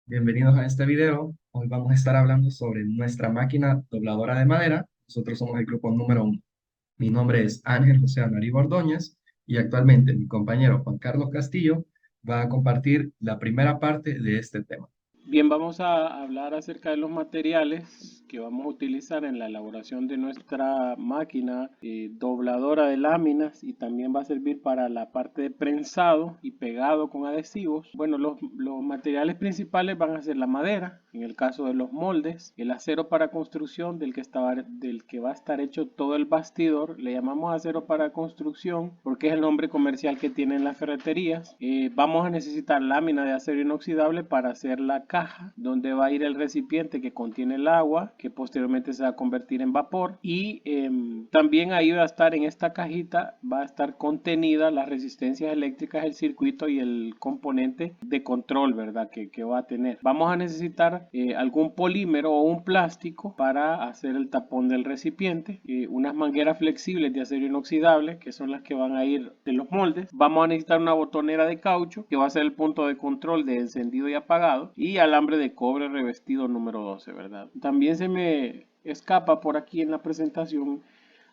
Bienvenidos a este video. Hoy vamos a estar hablando sobre nuestra máquina dobladora de madera. Nosotros somos el grupo número 1. Mi nombre es Ángel José Amarillo Ordóñez y actualmente mi compañero Juan Carlos Castillo va a compartir la primera parte de este tema. Bien, vamos a hablar acerca de los materiales que vamos a utilizar en la elaboración de nuestra máquina dobladora de láminas, y también va a servir para la parte de prensado y pegado con adhesivos. Bueno, los materiales principales van a ser la madera, en el caso de los moldes, el acero para construcción del que va a estar hecho todo el bastidor. Le llamamos acero para construcción porque es el nombre comercial que tienen las ferreterías. Vamos a necesitar lámina de acero inoxidable para hacer la caja donde va a ir el recipiente que contiene el agua, que posteriormente se va a convertir en vapor. Y también ahí va a estar, en esta cajita va a estar contenida las resistencias eléctricas, el circuito y el componente de control, ¿verdad? Que va a tener. Vamos a necesitar algún polímero o un plástico para hacer el tapón del recipiente, unas mangueras flexibles de acero inoxidable, que son las que van a ir de los moldes. Vamos a necesitar una botonera de caucho, que va a ser el punto de control de encendido y apagado, y alambre de cobre revestido número 12, ¿verdad? También se me escapa por aquí en la presentación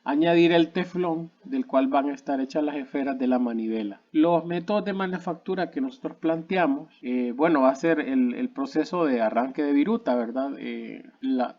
añadir el teflón, del cual van a estar hechas las esferas de la manivela. Los métodos de manufactura que nosotros planteamos, bueno, va a ser el proceso de arranque de viruta, ¿verdad?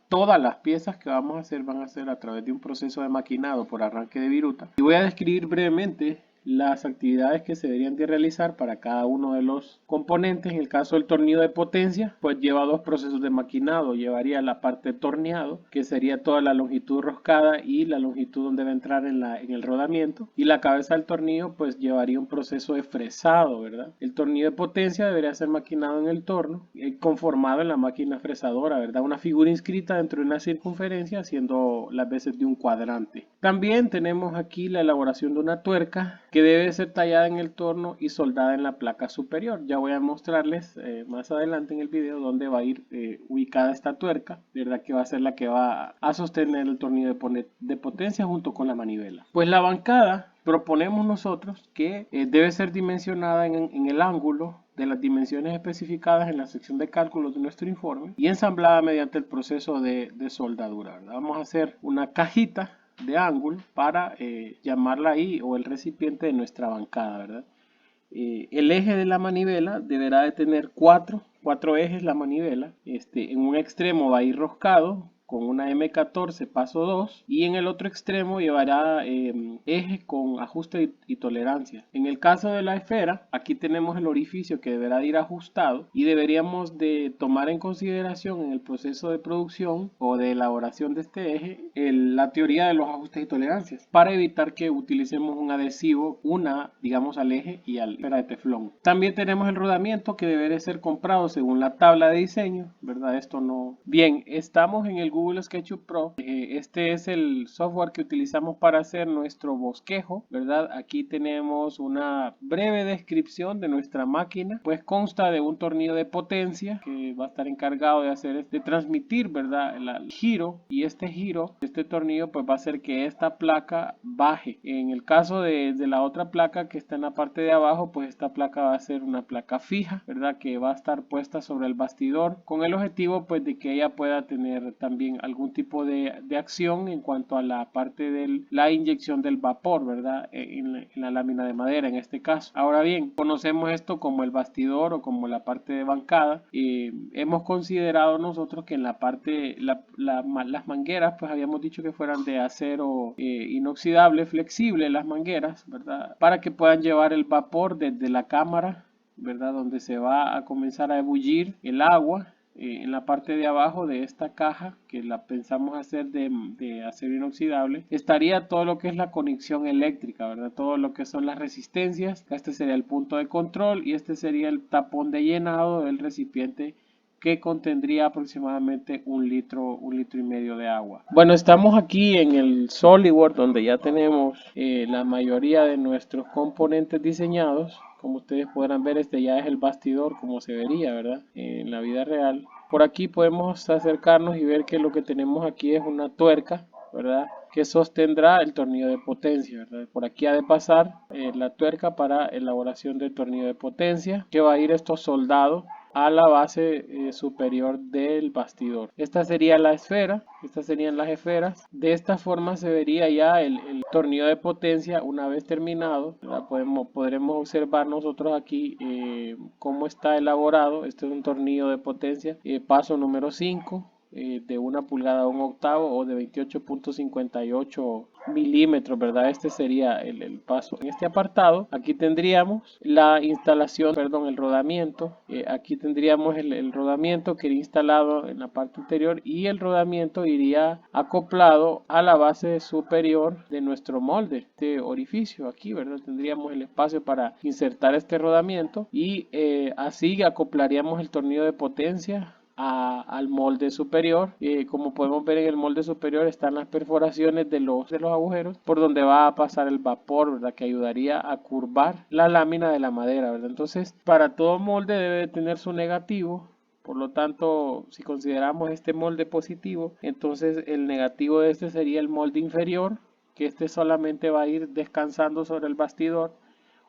Todas las piezas que vamos a hacer van a ser a través de un proceso de maquinado por arranque de viruta. Y voy a describir brevemente las actividades que se deberían de realizar para cada uno de los componentes. En el caso del tornillo de potencia, pues lleva dos procesos de maquinado. Llevaría la parte de torneado, que sería toda la longitud roscada y la longitud donde va a entrar en el rodamiento. Y la cabeza del tornillo pues llevaría un proceso de fresado, ¿verdad? El tornillo de potencia debería ser maquinado en el torno, conformado en la máquina fresadora, ¿verdad? Una figura inscrita dentro de una circunferencia, haciendo las veces de un cuadrante. También tenemos aquí la elaboración de una tuerca que debe ser tallada en el torno y soldada en la placa superior. Ya voy a mostrarles más adelante en el video dónde va a ir ubicada esta tuerca, ¿verdad? Que va a ser la que va a sostener el tornillo de potencia junto con la manivela. Pues la bancada proponemos nosotros que debe ser dimensionada en el ángulo de las dimensiones especificadas en la sección de cálculos de nuestro informe y ensamblada mediante el proceso de soldadura, ¿verdad? Vamos a hacer una cajita de ángulo para llamarla ahí, o el recipiente de nuestra bancada, ¿verdad? El eje de la manivela deberá de tener cuatro ejes la manivela. En un extremo va a ir roscado con una M14 paso 2, y en el otro extremo llevará eje con ajuste y tolerancia. En el caso de la esfera, aquí tenemos el orificio que deberá de ir ajustado, y deberíamos de tomar en consideración en el proceso de producción o de elaboración de este eje la teoría de los ajustes y tolerancias, para evitar que utilicemos un adhesivo, digamos, al eje y a la esfera de teflón. También tenemos el rodamiento, que debe de ser comprado según la tabla de diseño, ¿verdad? Esto no... Bien, estamos en el Google SketchUp Pro. Este es el software que utilizamos para hacer nuestro bosquejo, ¿verdad? Aquí tenemos una breve descripción de nuestra máquina, pues consta de un tornillo de potencia que va a estar encargado de transmitir, ¿verdad? El giro, y este tornillo pues va a hacer que esta placa baje. En el caso de la otra placa que está en la parte de abajo, pues esta placa va a ser una placa fija, ¿verdad? Que va a estar puesta sobre el bastidor, con el objetivo pues de que ella pueda tener también algún tipo de acción en cuanto a la parte de la inyección del vapor, ¿verdad? En la lámina de madera en este caso. Ahora bien, conocemos esto como el bastidor o como la parte de bancada. Hemos considerado nosotros que en la parte, las mangueras, pues habíamos dicho que fueran de acero inoxidable, flexible las mangueras, ¿verdad? Para que puedan llevar el vapor desde la cámara, ¿verdad? Donde se va a comenzar a ebullir el agua. En la parte de abajo de esta caja, que la pensamos hacer de acero inoxidable, estaría todo lo que es la conexión eléctrica, ¿verdad? Todo lo que son las resistencias. Este sería el punto de control y este sería el tapón de llenado del recipiente, que contendría aproximadamente un litro y medio de agua. Bueno, estamos aquí en el SolidWorks, donde ya tenemos la mayoría de nuestros componentes diseñados. Como ustedes podrán ver, este ya es el bastidor como se vería, ¿verdad? En la vida real. Por aquí podemos acercarnos y ver que lo que tenemos aquí es una tuerca, ¿verdad? Que sostendrá el tornillo de potencia, ¿verdad? Por aquí ha de pasar la tuerca para elaboración del tornillo de potencia, que va a ir esto soldado a la base superior del bastidor. Esta sería la esfera, estas serían las esferas. De esta forma se vería ya el tornillo de potencia una vez terminado. Podremos observar nosotros aquí cómo está elaborado. Este es un tornillo de potencia, paso número 5, de 1 pulgada a 1 octavo o de 28.58 milímetros, ¿verdad? Este sería el paso. En este apartado, aquí tendríamos la instalación, perdón, el rodamiento. Aquí tendríamos el rodamiento que iría instalado en la parte interior y el rodamiento iría acoplado a la base superior de nuestro molde, este orificio aquí, ¿verdad? Tendríamos el espacio para insertar este rodamiento y así acoplaríamos el tornillo de potencia al molde superior. Como podemos ver, en el molde superior están las perforaciones de los agujeros por donde va a pasar el vapor, ¿verdad? Que ayudaría a curvar la lámina de la madera, ¿verdad? Entonces, para todo molde debe tener su negativo. Por lo tanto, si consideramos este molde positivo, entonces el negativo de este sería el molde inferior, que este solamente va a ir descansando sobre el bastidor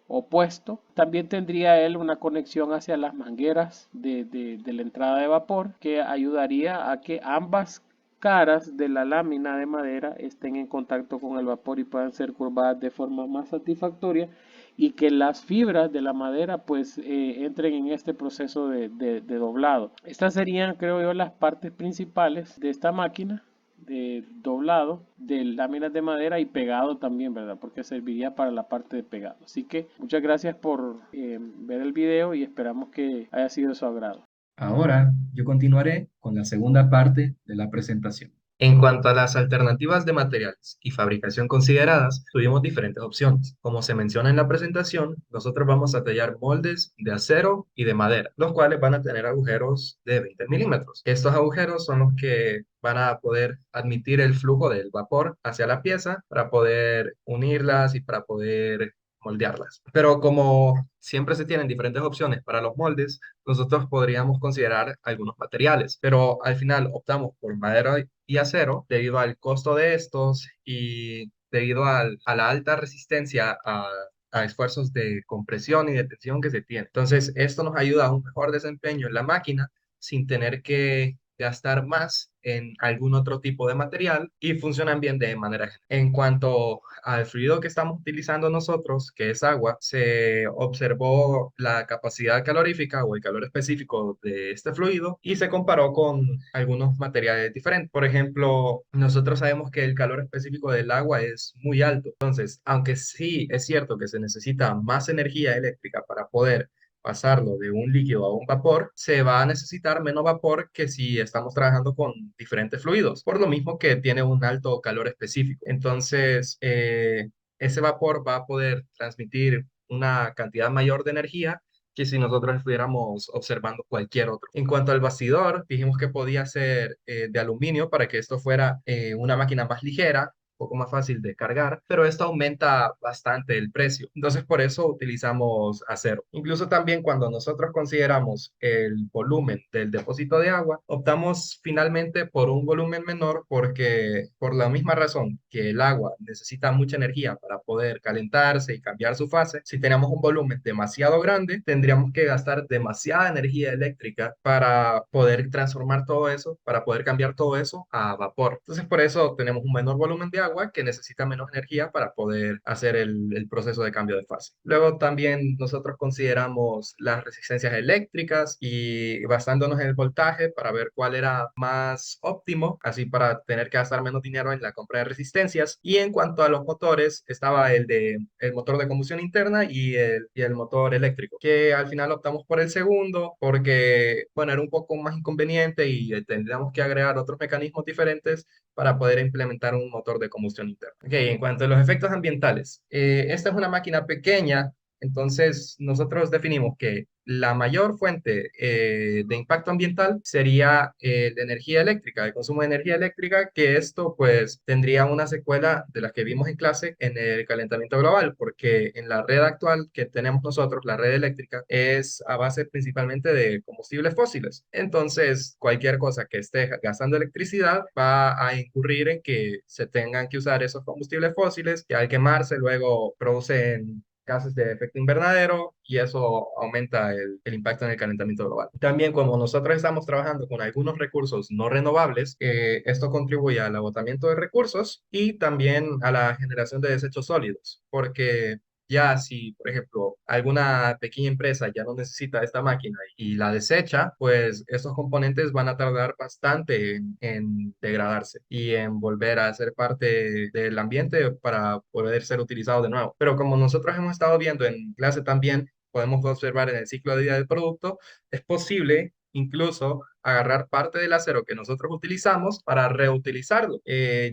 opuesto. También tendría él una conexión hacia las mangueras de la entrada de vapor, que ayudaría a que ambas caras de la lámina de madera estén en contacto con el vapor y puedan ser curvadas de forma más satisfactoria, y que las fibras de la madera pues entren en este proceso de doblado. Estas serían, creo yo, las partes principales de esta máquina de doblado de láminas de madera y pegado también, ¿verdad? Porque serviría para la parte de pegado. Así que muchas gracias por ver el video y esperamos que haya sido de su agrado. Ahora yo continuaré con la segunda parte de la presentación. En cuanto a las alternativas de materiales y fabricación consideradas, tuvimos diferentes opciones. Como se menciona en la presentación, nosotros vamos a tallar moldes de acero y de madera, los cuales van a tener agujeros de 20 milímetros. Estos agujeros son los que van a poder admitir el flujo del vapor hacia la pieza para poder unirlas y para poder moldearlas. Pero como siempre se tienen diferentes opciones para los moldes, nosotros podríamos considerar algunos materiales, pero al final optamos por madera y acero debido al costo de estos y debido a la alta resistencia a esfuerzos de compresión y de tensión que se tiene. Entonces, esto nos ayuda a un mejor desempeño en la máquina sin tener que gastar más en algún otro tipo de material y funcionan bien de manera general. En cuanto al fluido que estamos utilizando nosotros, que es agua, se observó la capacidad calorífica o el calor específico de este fluido y se comparó con algunos materiales diferentes. Por ejemplo, nosotros sabemos que el calor específico del agua es muy alto. Entonces, aunque sí es cierto que se necesita más energía eléctrica para poder pasarlo de un líquido a un vapor, se va a necesitar menos vapor que si estamos trabajando con diferentes fluidos, por lo mismo que tiene un alto calor específico. Entonces, ese vapor va a poder transmitir una cantidad mayor de energía que si nosotros estuviéramos observando cualquier otro. En cuanto al bastidor, dijimos que podía ser de aluminio para que esto fuera una máquina más ligera, poco más fácil de cargar, pero esto aumenta bastante el precio. Entonces, por eso utilizamos acero. Incluso también cuando nosotros consideramos el volumen del depósito de agua, optamos finalmente por un volumen menor porque por la misma razón que el agua necesita mucha energía para poder calentarse y cambiar su fase, si tenemos un volumen demasiado grande, tendríamos que gastar demasiada energía eléctrica para poder transformar todo eso, para poder cambiar todo eso a vapor. Entonces, por eso tenemos un menor volumen de agua que necesita menos energía para poder hacer el proceso de cambio de fase. Luego también nosotros consideramos las resistencias eléctricas y basándonos en el voltaje para ver cuál era más óptimo, así para tener que gastar menos dinero en la compra de resistencias. Y en cuanto a los motores, estaba el motor de combustión interna y el motor eléctrico, que al final optamos por el segundo porque, bueno, era un poco más inconveniente y tendríamos que agregar otros mecanismos diferentes para poder implementar un motor de combustión interna. Ok, en cuanto a los efectos ambientales, esta es una máquina pequeña, entonces nosotros definimos que la mayor fuente de impacto ambiental sería la energía eléctrica, el consumo de energía eléctrica, que esto pues tendría una secuela de las que vimos en clase en el calentamiento global, porque en la red actual que tenemos nosotros, la red eléctrica, es a base principalmente de combustibles fósiles. Entonces, cualquier cosa que esté gastando electricidad va a incurrir en que se tengan que usar esos combustibles fósiles que al quemarse luego producen gases de efecto invernadero y eso aumenta el impacto en el calentamiento global. También como nosotros estamos trabajando con algunos recursos no renovables, esto contribuye al agotamiento de recursos y también a la generación de desechos sólidos, porque ya si, por ejemplo, alguna pequeña empresa ya no necesita esta máquina y la desecha, pues estos componentes van a tardar bastante en degradarse y en volver a ser parte del ambiente para poder ser utilizados de nuevo. Pero como nosotros hemos estado viendo en clase también, podemos observar en el ciclo de vida del producto, es posible incluso agarrar parte del acero que nosotros utilizamos para reutilizarlo,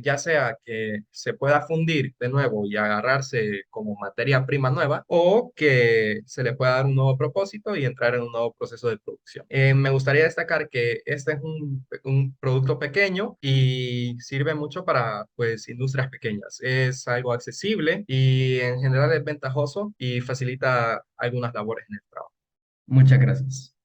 ya sea que se pueda fundir de nuevo y agarrarse como materia prima nueva o que se le pueda dar un nuevo propósito y entrar en un nuevo proceso de producción. Me gustaría destacar que este es un producto pequeño y sirve mucho para pues industrias pequeñas. Es algo accesible y en general es ventajoso y facilita algunas labores en el trabajo. Muchas gracias.